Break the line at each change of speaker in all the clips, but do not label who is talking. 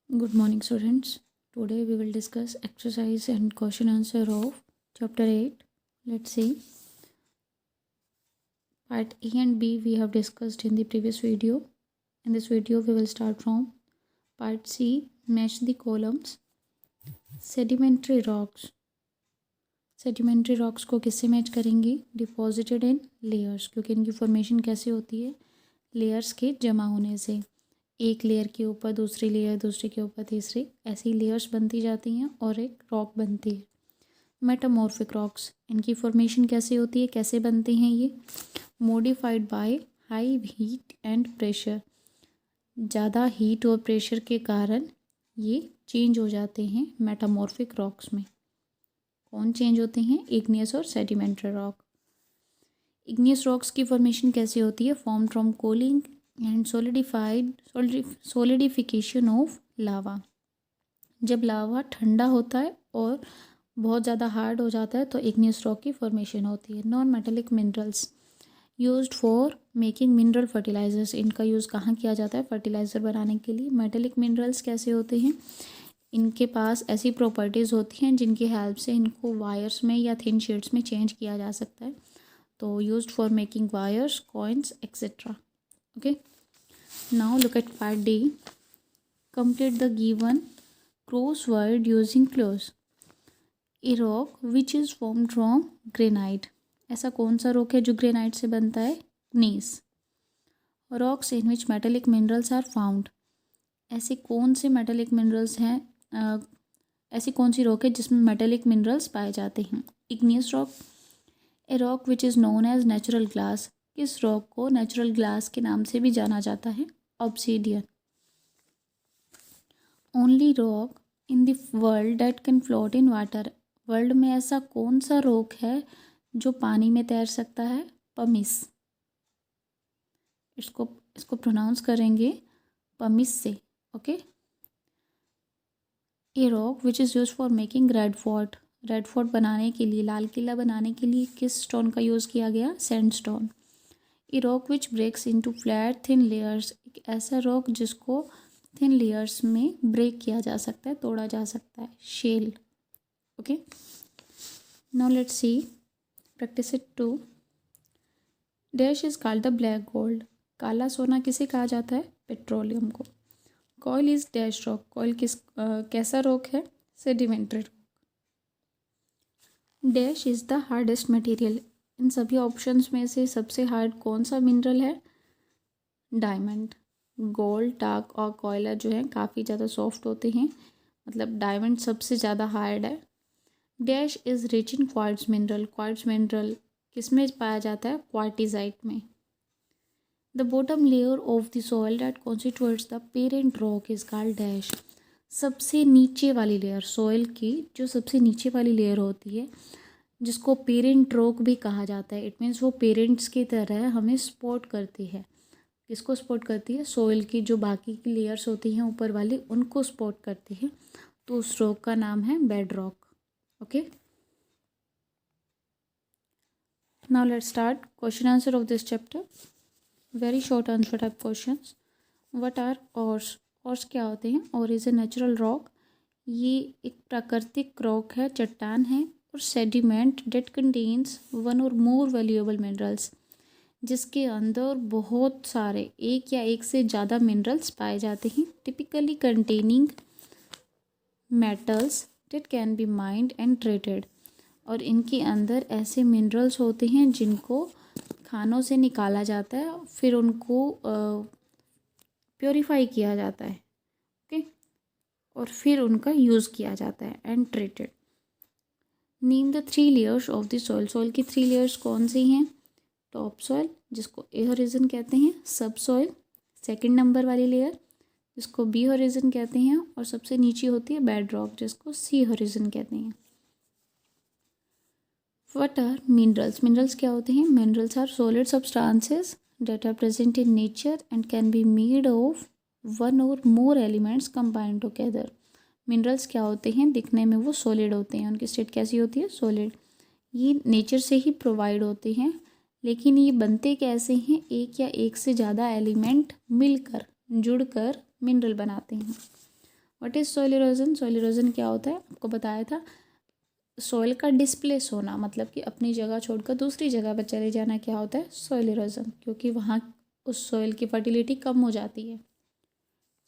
Good morning, students. Today we will discuss exercise and question answer of chapter 8. Let's see. Part A and B we have discussed in the previous video. In this video, we will start from part C. Match the columns. Sedimentary rocks. Sedimentary rocks को किससे match करेंगे? Deposited in layers, क्योंकि इनकी formation कैसे होती है? Layers के जमा होने से। एक लेयर के ऊपर दूसरी लेयर, दूसरे के ऊपर तीसरी, ऐसी लेयर्स बनती जाती हैं और एक रॉक बनती है। मेटामॉर्फिक रॉक्स, इनकी फॉर्मेशन कैसे होती है, कैसे बनते हैं ये? Modified by high heat and pressure, ज़्यादा हीट और प्रेशर के कारण ये चेंज हो जाते हैं मेटामॉर्फिक रॉक्स में। कौन चेंज होते हैं? इग्नियस और सेडिमेंट्री रॉक। इग्नियस रॉक्स की फॉर्मेशन कैसे होती है? Form from cooling and solidification of lava. जब लावा ठंडा होता है और बहुत ज़्यादा हार्ड हो जाता है तो इग्नियस रॉक की फॉर्मेशन होती है। Non metallic minerals used for making mineral fertilisers, इनका यूज़ कहाँ किया जाता है? फर्टिलाइज़र बनाने के लिए। मेटेलिक मिनरल्स कैसे होते हैं? इनके पास ऐसी प्रॉपर्टीज़ होती हैं जिनकी हेल्प से इनको वायर्स में या थिन शीट्स में चेंज किया जा सकता है। तो used for making wires, coins etcetera. Okay, now look at part D. Complete the given crossword using clues. A rock which is formed from granite. ऐसा कौन सा रॉक है जो ग्रेनाइट से बनता है? gneiss. Rocks in which metallic minerals are found. ऐसे कौन से मेटेलिक मिनरल्स हैं, ऐसी कौन सी रॉक है जिसमें मेटेलिक मिनरल्स पाए जाते हैं? Igneous rock. A rock which is known as natural glass. किस रॉक को नेचुरल ग्लास के नाम से भी जाना जाता है? Obsidian. Only rock in the world that can float in water. World में ऐसा कौन सा रॉक है जो पानी में तैर सकता है? पमिस. इसको प्रोनाउंस करेंगे पमिस से. Okay. A rock which is use for making red fort. Red fort बनाने के लिए, लाल किला बनाने के लिए किस स्टोन का यूज़ किया गया? Sandstone. A rock which breaks into flat thin layers. एक ऐसा रॉक जिसको थिन लेयर्स में ब्रेक किया जा सकता है, तोड़ा जा सकता है. Shell. Okay, now let's see practice it too. Dash is called the black gold. काला सोना किसे कहा जाता है? पेट्रोलियम को. Coal is dash rock. Coal कैसा रॉक है? Sedimentary rock. Dash is the hardest material. इन सभी ऑप्शंस में से सबसे हार्ड कौन सा मिनरल है? डायमंड. गोल्ड, टाक और कोयला जो है काफ़ी ज़्यादा सॉफ्ट होते हैं, मतलब डायमंड सबसे ज़्यादा हार्ड है. Dash is rich in quartz mineral. Quartz mineral किस में पाया जाता है? क्वार्टिजाइट में. The bottom layer of the soil that constitutes the parent rock is called dash. सबसे नीचे वाली लेयर, सॉइल की जो सबसे नीचे वाली लेयर होती है, जिसको पेरेंट रॉक भी कहा जाता है. इट मीन्स वो पेरेंट्स की तरह हमें सपोर्ट करती है. किसको सपोर्ट करती है? सॉइल की जो बाकी की लेयर्स होती हैं ऊपर वाली, उनको सपोर्ट करती है. तो उस रॉक का नाम है bed rock. Okay, now let's start question answer of this chapter. Very short answer type questions. What are ores? Ores क्या होते हैं? और इज ए नेचुरल रॉक. ये एक प्राकृतिक रॉक है, चट्टान है. और sediment date contains one or more valuable minerals, जिसके अंदर बहुत सारे, एक या एक से ज़्यादा मिनरल्स पाए जाते हैं. Typically containing metals date can be mind and traded. और इनके अंदर ऐसे मिनरल्स होते हैं जिनको खानों से निकाला जाता है, फिर उनको प्योरीफाई किया जाता है. ओके, और फिर उनका यूज़ किया जाता है. And traded. Name the 3 layers of the soil. Soil की 3 लेयर्स कौन सी हैं? टॉप सॉइल, जिसको ए होरिजन कहते हैं. सब सॉइल, सेकंड नंबर वाली लेयर, जिसको बी होरिजन कहते हैं. और सबसे नीचे होती है बेड रॉक, जिसको सी होरिजन कहते हैं. What are minerals? मिनरल्स क्या होते हैं? Minerals are solid substances that are present in nature and can be made of one or more elements combined together. Minerals क्या होते हैं? दिखने में वो सॉलिड होते हैं. उनकी स्टेट कैसी होती है? सॉलिड. ये नेचर से ही प्रोवाइड होते हैं, लेकिन ये बनते कैसे हैं? एक या एक से ज़्यादा एलिमेंट मिलकर, जुड़कर मिनरल बनाते हैं. What is soil erosion? Soil erosion क्या होता है? आपको बताया था, सॉइल का डिस्प्लेस होना, मतलब कि अपनी जगह छोड़कर दूसरी जगह पर चले जाना, क्या होता है? सॉइल इरोजन, क्योंकि वहाँ उस सॉइल की फर्टिलिटी कम हो जाती है।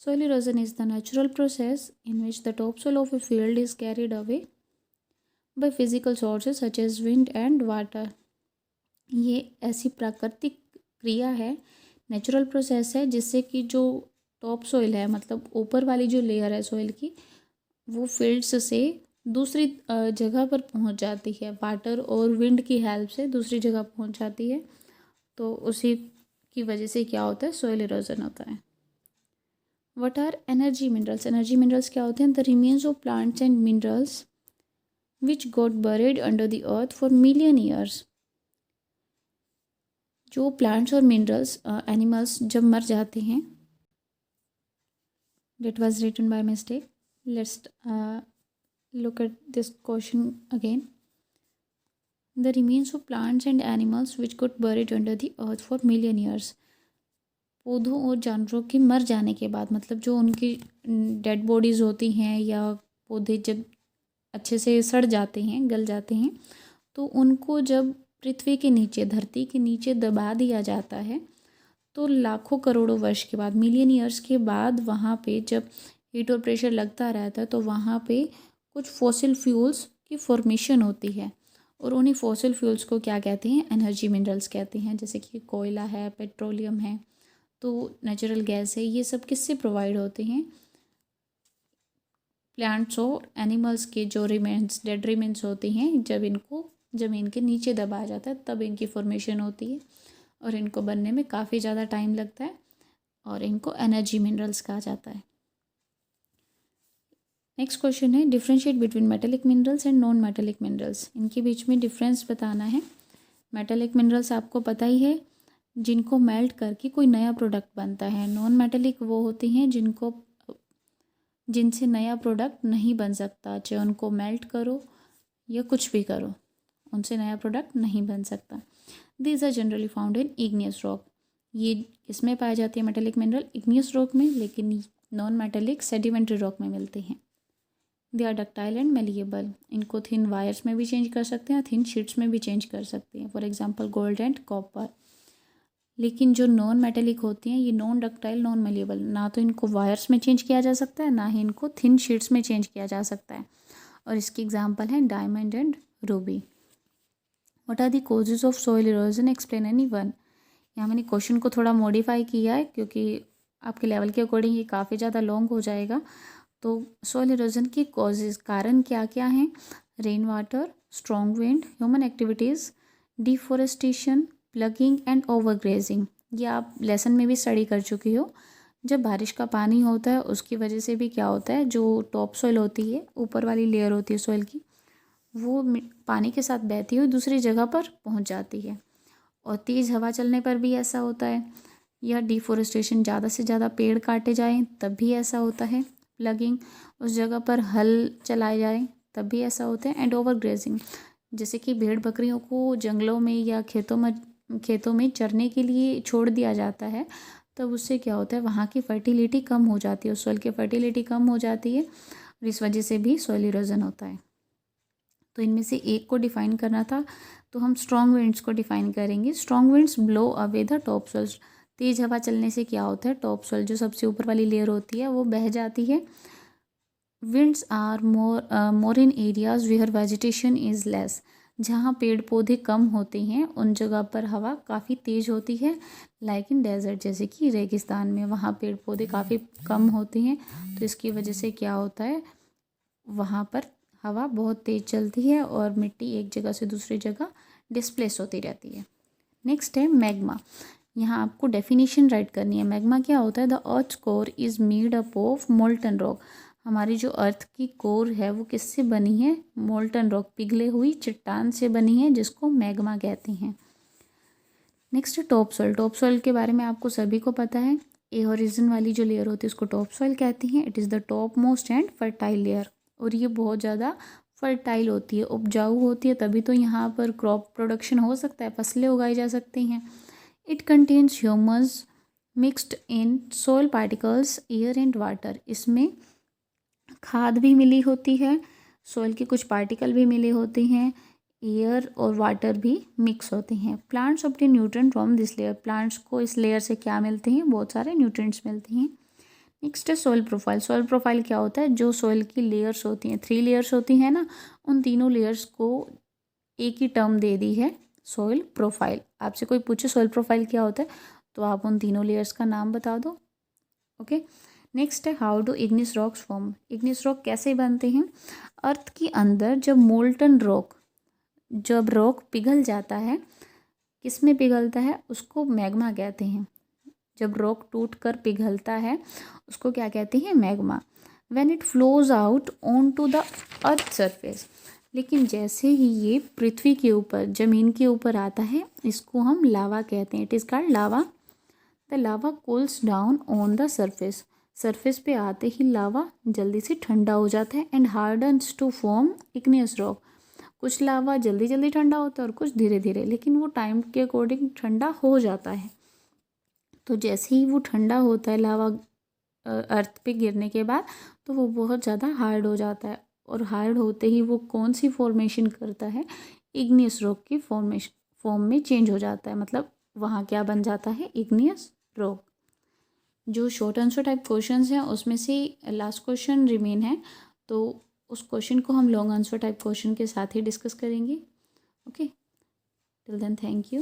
Soil erosion is the natural process in which the topsoil of a field is carried away by physical sources such as wind and water. ये ऐसी प्राकृतिक क्रिया है, नेचुरल प्रोसेस है, जिससे कि जो टॉप सॉइल है, मतलब ऊपर वाली जो लेयर है सॉइल की, वो फील्ड्स से दूसरी जगह पर पहुंच जाती है, वाटर और विंड की हेल्प से दूसरी जगह पहुंच जाती है। तो उसी की वजह से क्या होता है? सॉइल इरोजन होता है। What are energy minerals? Energy minerals क्या होते हैं? The remains of plants and minerals which got buried under the earth for million years. जो plants और minerals animals जब मर जाते हैं, that was written by mistake. Let's look at this question again. The remains of plants and animals which got buried under the earth for million years. पौधों और जानवरों के मर जाने के बाद, मतलब जो उनकी डेड बॉडीज़ होती हैं या पौधे जब अच्छे से सड़ जाते हैं, गल जाते हैं, तो उनको जब पृथ्वी के नीचे, धरती के नीचे दबा दिया जाता है, तो लाखों करोड़ों वर्ष के बाद, मिलियन ईयर्स के बाद, वहाँ पे जब हीट और प्रेशर लगता रहता है तो वहाँ पे कुछ फॉसिल फ्यूल्स की फॉर्मेशन होती है। और उन्हीं फॉसिल फ्यूल्स को क्या कहते हैं? एनर्जी मिनरल्स कहते हैं। जैसे कि कोयला है, पेट्रोलियम है, तो नेचुरल गैस है, ये सब किससे प्रोवाइड होते हैं? प्लांट्स और एनिमल्स के जो रिमेन्स, डेड रिमेन्स होते हैं, जब इनको ज़मीन के नीचे दबाया जाता है तब इनकी फॉर्मेशन होती है, और इनको बनने में काफ़ी ज़्यादा टाइम लगता है, और इनको एनर्जी मिनरल्स कहा जाता है। नेक्स्ट क्वेश्चन है, differentiate between metallic minerals and non metallic minerals. इनके बीच में डिफरेंस बताना है। मेटेलिक मिनरल्स आपको पता ही है, जिनको मेल्ट करके कोई नया प्रोडक्ट बनता है। नॉन मेटेलिक वो होती हैं जिनसे नया प्रोडक्ट नहीं बन सकता, चाहे उनको मेल्ट करो या कुछ भी करो, उनसे नया प्रोडक्ट नहीं बन सकता। These are generally found in igneous rock. ये किसमें पाई जाती है मेटेलिक मिनरल? इग्नियस रॉक में, लेकिन नॉन मेटेलिक सेडिमेंट्री रॉक में मिलते हैं। They are ductile and malleable. इनको थिन वायर्स में भी चेंज कर सकते हैं, थिन शीट्स में भी चेंज कर सकते हैं, for example gold and copper. लेकिन जो नॉन मेटेलिक होती हैं, ये नॉन डक्टाइल, नॉन मेलिएबल, ना तो इनको वायर्स में चेंज किया जा सकता है, ना ही इनको थिन शीट्स में चेंज किया जा सकता है। और इसकी एग्जाम्पल हैं diamond and ruby. What are the causes of soil erosion? Explain any one. यहाँ मैंने क्वेश्चन को थोड़ा मॉडिफाई किया है, क्योंकि आपके लेवल के अकॉर्डिंग ये काफ़ी ज़्यादा लॉन्ग हो जाएगा। तो सॉइल इरोजन के कॉजेज, कारण क्या क्या हैं? Rain water, strong wind, human activities, deforestation, plugging and overgrazing. ये आप लेसन में भी स्टडी कर चुकी हो। जब बारिश का पानी होता है, उसकी वजह से भी क्या होता है, जो टॉप सॉइल होती है, ऊपर वाली लेयर होती है सॉइल की, वो पानी के साथ बहती हुई दूसरी जगह पर पहुंच जाती है। और तेज़ हवा चलने पर भी ऐसा होता है, या डिफॉरेस्टेशन, ज़्यादा से ज़्यादा पेड़ काटे जाएं तब भी ऐसा होता है। प्लगिंग, उस जगह पर हल चलाए जाएं तब भी ऐसा होता है। एंड ओवर ग्रेजिंग, जैसे कि भेड़ बकरियों को जंगलों में या खेतों में चरने के लिए छोड़ दिया जाता है, तब उससे क्या होता है, वहाँ की फर्टिलिटी कम हो जाती है, उस सॉइल की फर्टिलिटी कम हो जाती है, और इस वजह से भी सॉइल इरोजन होता है। तो इनमें से एक को डिफाइन करना था, तो हम स्ट्रॉन्ग विंड्स को डिफाइन करेंगे। Strong winds blow away the top soil. तेज़ हवा चलने से क्या होता है, टॉप सॉइल जो सबसे ऊपर वाली लेयर होती है वो बह जाती है। Winds are more in areas where vegetation is less. जहाँ पेड़ पौधे कम होते हैं उन जगह पर हवा काफ़ी तेज़ होती है। लाइक इन डेजर्ट, जैसे कि रेगिस्तान में, वहाँ पेड़ पौधे काफ़ी कम होते हैं, तो इसकी वजह से क्या होता है, वहाँ पर हवा बहुत तेज़ चलती है और मिट्टी एक जगह से दूसरी जगह डिस्प्लेस होती रहती है। नेक्स्ट है मैग्मा। यहाँ आपको डेफिनेशन राइट करनी है। मैग्मा क्या होता है? The earth core is made up of molten rock. हमारी जो अर्थ की कोर है वो किससे बनी है? मोल्टन रॉक, पिघले हुई चट्टान से बनी है, जिसको मैग्मा कहते हैं। नेक्स्ट है टॉप सॉइल। टॉप सॉइल के बारे में आपको सभी को पता है। ए हॉरिजन वाली जो लेयर होती है उसको टॉप सॉइल कहती हैं। It is the top most and fertile layer, और ये बहुत ज़्यादा फर्टाइल होती है, उपजाऊ होती है, तभी तो यहाँ पर क्रॉप प्रोडक्शन हो सकता है, फसलें उगाई जा सकती हैं। It contains humus mixed in soil particles, air and water. इसमें खाद भी मिली होती है, सॉइल के कुछ पार्टिकल भी मिले होते हैं, एयर और वाटर भी मिक्स होते हैं। Plants obtain nutrient from this layer, plants को इस लेयर से क्या मिलते हैं, बहुत सारे न्यूट्रिएंट्स मिलते हैं। नेक्स्ट है सॉइल प्रोफाइल। सॉइल प्रोफाइल क्या होता है, जो सॉइल की लेयर्स होती हैं, 3 लेयर्स होती हैं ना, उन तीनों लेयर्स को एक ही टर्म दे दी है सॉइल प्रोफाइल। आपसे कोई पूछे सॉइल प्रोफाइल क्या होता है तो आप उन तीनों लेयर्स का नाम बता दो। ओके। नेक्स्ट है how do igneous rocks form. Igneous rock कैसे बनते हैं, अर्थ के अंदर जब मोल्टन रॉक, जब रॉक पिघल जाता है, किस में पिघलता है, उसको मैग्मा कहते हैं। जब रॉक टूट कर पिघलता है उसको क्या कहते हैं, magma. When it flows out on to the earth surface, लेकिन जैसे ही ये पृथ्वी के ऊपर, ज़मीन के ऊपर आता है, इसको हम लावा कहते हैं। It is called lava. The lava cools down on the surface, surface पे आते ही लावा जल्दी से ठंडा हो जाता है and hardens to form igneous rock. कुछ लावा जल्दी जल्दी ठंडा होता है और कुछ धीरे धीरे, लेकिन वो टाइम के अकॉर्डिंग ठंडा हो जाता है। तो जैसे ही वो ठंडा होता है लावा अर्थ पे गिरने के बाद, तो वो बहुत ज़्यादा हार्ड हो जाता है, और हार्ड होते ही वो कौन सी फॉर्मेशन करता है, इग्नियस रॉक की फॉर्म में चेंज हो जाता है। मतलब वहाँ क्या बन जाता है, इग्नियस रॉक। जो शॉर्ट आंसर टाइप क्वेश्चंस हैं उसमें से लास्ट क्वेश्चन रिमेन है, तो उस क्वेश्चन को हम लॉन्ग आंसर टाइप क्वेश्चन के साथ ही डिस्कस करेंगे। Okay, till then thank you.